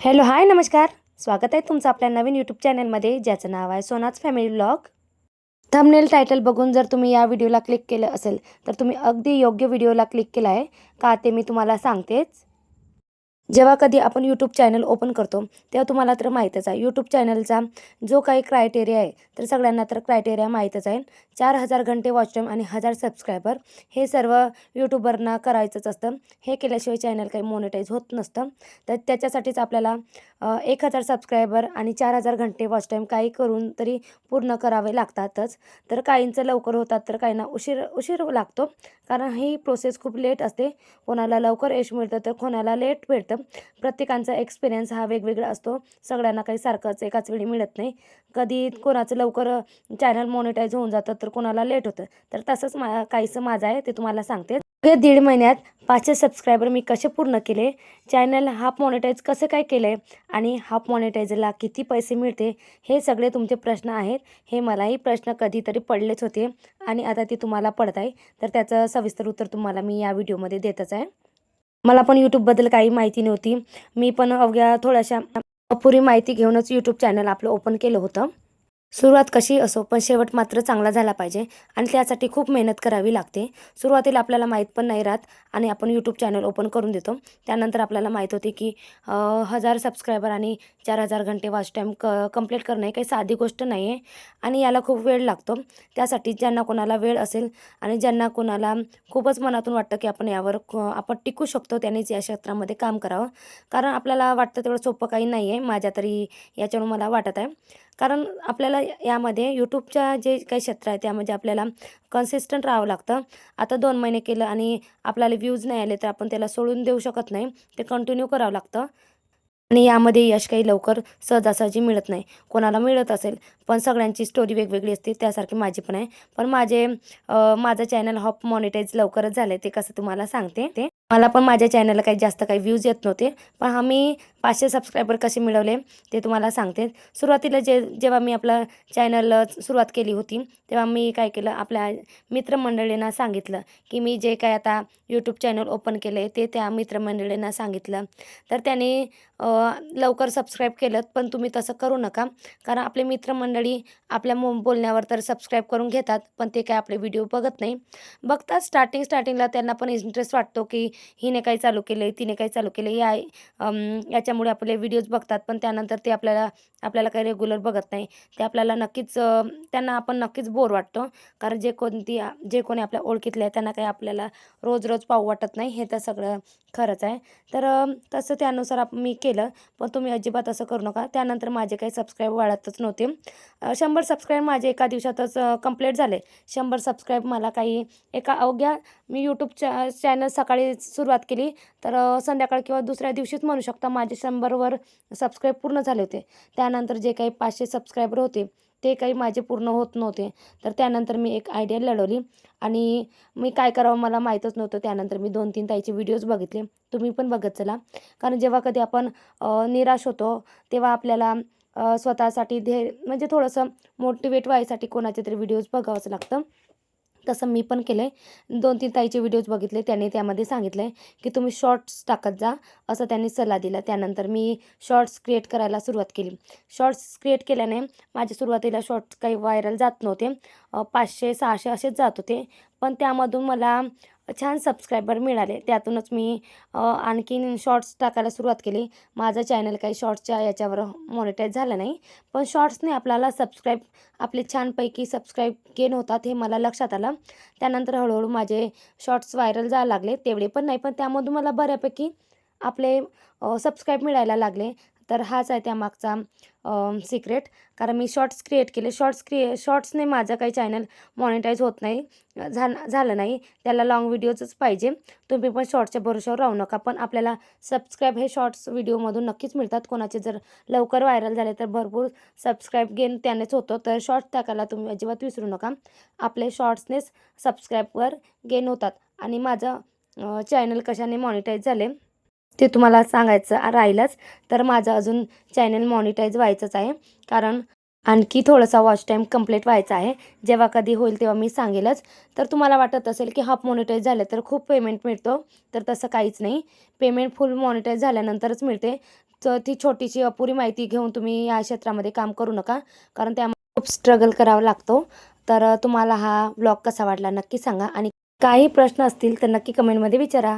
Hello, हाय, नमस्कार. स्वागत आहे तुमचं आपल्या नवीन यूट्यूब चॅनलमध्ये, ज्याचं नाव आहे सोनाच फॅमिली व्लॉग. थंबनेल टायटल बघून जर तुम्ही या व्हिडिओला क्लिक केलं असेल, तर तुम्ही अगदी योग्य व्हिडिओला क्लिक केला आहे. का ते मी तुम्हाला सांगतेच. जेव्हा कधी आपण यूट्यूब चॅनल ओपन करतो, तेव्हा तुम्हाला तर माहीतच आहे यूट्यूब चॅनलचा जो काही क्रायटेरिया आहे, तर सगळ्यांना तर क्रायटेरिया माहीतच आहे. 4,000 घंटे वॉच टाईम आणि 1,000 सबस्क्रायबर हे सर्व यूट्यूबरना करायचंच असतं. हे केल्याशिवाय चॅनल काही मोनेटाईज होत नसतं. तर त्याच्यासाठीच आपल्याला 1,000 सबस्क्रायबर आणि 4,000 घंटे वॉच टाईम काही करून तरी पूर्ण करावे लागतातच. तर काहींचं लवकर होतात, तर काहींना उशीर उशीर लागतो. कारण ही प्रोसेस खूप लेट असते. कोणाला लवकर यश मिळतं, तर कोणाला लेट भेटतं. प्रत्येकांचा एक्सपिरियन्स हा वेगवेगळा असतो. सगळ्यांना काही सारखंच एकाच वेळी मिळत नाही. कधी कोणाचं लवकर चॅनल मोनेटाईज होऊन जातं, तर कोणाला लेट होतं. तर तसंच काहीसं माझं आहे, ते तुम्हाला सांगते. हे 1.5 महिन्यात 500 सबस्क्रायबर मी कसे पूर्ण केले, चॅनल हाफ मोनेटाईज कसं काय केलं आहे आणि हाफ मोनेटाईजला किती पैसे मिळते, हे सगळे तुमचे प्रश्न आहेत. हे मलाही प्रश्न कधीतरी पडलेच होते आणि आता ते तुम्हाला पडत आहे. तर त्याचं सविस्तर उत्तर तुम्हाला मी या व्हिडिओमध्ये देतच आहे. मला पण यूट्यूबबद्दल काही माहिती नव्हती. मी पण अवघ्या थोड्याशा अपुरी माहिती घेऊनच यूट्यूब चॅनल आपलं ओपन केलं होतं. सुरुवात कशी असो, पण शेवट मात्र चांगला झाला पाहिजे आणि त्यासाठी खूप मेहनत करावी लागते. सुरुवातीला आपल्याला माहीत पण नाही राहत आणि आपण यूट्यूब चॅनल ओपन करून देतो. त्यानंतर आपल्याला माहीत होते की 1,000 सबस्क्रायबर आणि 4,000 घंटे वॉच टाईम कंप्लीट करणं ही काही साधी गोष्ट नाही आहे आणि याला खूप वेळ लागतो. त्यासाठी ज्यांना कोणाला वेळ असेल आणि ज्यांना कोणाला खूपच मनातून वाटतं की आपण यावर आपण टिकू शकतो, त्यांनीच या क्षेत्रामध्ये काम करावं. कारण आपल्याला वाटतं तेवढं सोपं काही नाही आहे. माझ्या तरी याच्यावरून मला वाटत आहे. कारण आपल्याला यामध्ये यूट्यूबच्या जे काही क्षेत्र आहे, त्यामध्ये आपल्याला कन्सिस्टंट राहावं लागतं. आता 2 महिने केलं आणि आपल्याला व्ह्यूज नाही आले, तर आपण त्याला सोडून देऊ शकत नाही. ते कंटिन्यू करावं लागतं. आणि यामध्ये यश काही लवकर सहजासहजी मिळत नाही. कोणाला मिळत असेल, पण सगळ्यांची स्टोरी वेगवेगळी असते. त्यासारखी माझी पण आहे. पण माझं चॅनल हाफ मॉनिटाईज लवकरच झालं आहे, ते कसं तुम्हाला सांगते. मला पण माझ्या चॅनलला काही जास्त काही व्ह्यूज येत नव्हते. पण मी 500 सबस्क्रायबर कसे मिळवले, ते तुम्हाला सांगते. सुरुवातीला जेव्हा मी आपलं चॅनल सुरुवात केली होती, तेव्हा मी काय केलं, आपल्या मित्रमंडळींना सांगितलं की मी जे काय आता यूट्यूब चॅनल ओपन केलं आहे, ते त्या मित्रमंडळींना सांगितलं. तर त्याने लवकर सबस्क्राईब केलं. पण तुम्ही तसं करू नका. कारण आपले मित्रमंडळी आपल्या बोलण्यावर तर सबस्क्राईब करून घेतात, पण ते काय आपले व्हिडिओ बघत नाही. बघतात स्टार्टिंगला त्यांना पण इंटरेस्ट वाटतो की हिने काय चालू केलं आहे, तिने काय चालू केलं आहे, याच्यामुळे आपले व्हिडिओज बघतात. पण त्यानंतर ते आपल्याला काही रेग्युलर बघत नाही. ते आपल्याला नक्कीच त्यांना आपण नक्कीच बोर वाटतो. कारण जे कोणी आपल्या ओळखीतले आहे, त्यांना काही आपल्याला रोज पाहू वाटत नाही. हे तर सगळं खरंच आहे. तर तसं त्यानुसार मी केलं. पण तुम्ही अजिबात असं करू नका. त्यानंतर माझे काही सबस्क्राईब वाढतच नव्हते. 100 सबस्क्राईब माझे एका दिवसातच कंप्लीट झाले. 100 सबस्क्राईब मला काही एका अवघ्या मी यूट्यूब चॅनल सकाळी सुरुवात केली, तर संध्याकाळ किंवा दुसऱ्या दिवशीच म्हणू शकता माझे 100वर सबस्क्राईब पूर्ण झाले होते. त्यानंतर जे काही 500 सबस्क्रायबर होते, ते काही माझे पूर्ण होत नव्हते. तर त्यानंतर मी एक आयडिया लढवली आणि मी काय करावं मला माहीतच नव्हतं. त्यानंतर मी 2-3 ताईचे व्हिडिओज बघितले. तुम्ही पण बघत चला. कारण जेव्हा कधी आपण निराश होतो, तेव्हा आपल्याला स्वतःसाठी म्हणजे थोडंसं मोटिवेट व्हायसाठी कोणाचे तरी व्हिडिओज बघावंच लागतं. तसं मी पण केलं आहे. 2-3 ताईचे व्हिडिओज बघितले. त्यांनी त्यामध्ये सांगितलं आहे की तुम्ही शॉर्ट्स टाकत जा, असं त्यांनी सल्ला दिला. त्यानंतर मी शॉर्ट्स क्रिएट करायला सुरुवात केली. शॉर्ट्स क्रिएट केल्याने माझे सुरुवातीला शॉर्ट्स काही व्हायरल जात नव्हते. 500-600 असेच जात होते. पण त्यामधून मला छान सबस्क्रायबर मिळाले. त्यातूनच मी आणखीन शॉर्ट्स टाकायला सुरुवात केली. माझं चॅनल काही शॉर्ट्सच्या याच्यावर मॉनिटाईज झालं नाही. पण शॉर्ट्सने आपल्याला आपले छानपैकी सबस्क्राईब गेन होतात, हे मला लक्षात आलं. त्यानंतर हळूहळू माझे शॉर्ट्स व्हायरल जायला लागले. तेवढे पण नाही, पण त्यामधून मला बऱ्यापैकी आपले सबस्क्राईब मिळायला लागले. तर हाच आहे त्यामागचा सिक्रेट. कारण मी शॉर्ट्स क्रिएट केले. शॉर्ट्सने माझं काही चॅनल मॉनिटाईज होत नाही, झालं नाही. त्याला लाँग व्हिडिओजच पाहिजे. तुम्ही पण शॉर्ट्सच्या भरोश्यावर राहू नका. पण आपल्याला सबस्क्राईब हे शॉर्ट्स व्हिडिओमधून नक्कीच मिळतात. कोणाचे जर लवकर व्हायरल झाले, तर भरपूर सबस्क्राईब गेन त्यानेच होतं. तर शॉर्ट्स टाकायला तुम्ही अजिबात विसरू नका. आपले शॉर्ट्सनेच सबस्क्राईबर गेन होतात. आणि माझं चॅनल कशाने मॉनिटाईज झाले, ते तुम्हाला सांगायचं राहिलंच. तर माझं अजून चॅनल मॉनिटाईज व्हायचंच आहे. कारण आणखी थोडासा वॉच टाईम कंप्लीट व्हायचा आहे. जेव्हा कधी होईल तेव्हा मी सांगेलच. तर तुम्हाला वाटत असेल की हाफ मॉनिटाईज झालं तर खूप पेमेंट मिळतो, तर तसं काहीच नाही. पेमेंट फुल मॉनिटाईज झाल्यानंतरच मिळते. ती छोटीशी अपुरी माहिती घेऊन तुम्ही या क्षेत्रामध्ये काम करू नका, कारण त्यामध्ये खूप स्ट्रगल करावा लागतो. तर तुम्हाला हा व्लॉग कसा वाटला नक्की सांगा आणि काही प्रश्न असतील तर नक्की कमेंटमध्ये विचारा.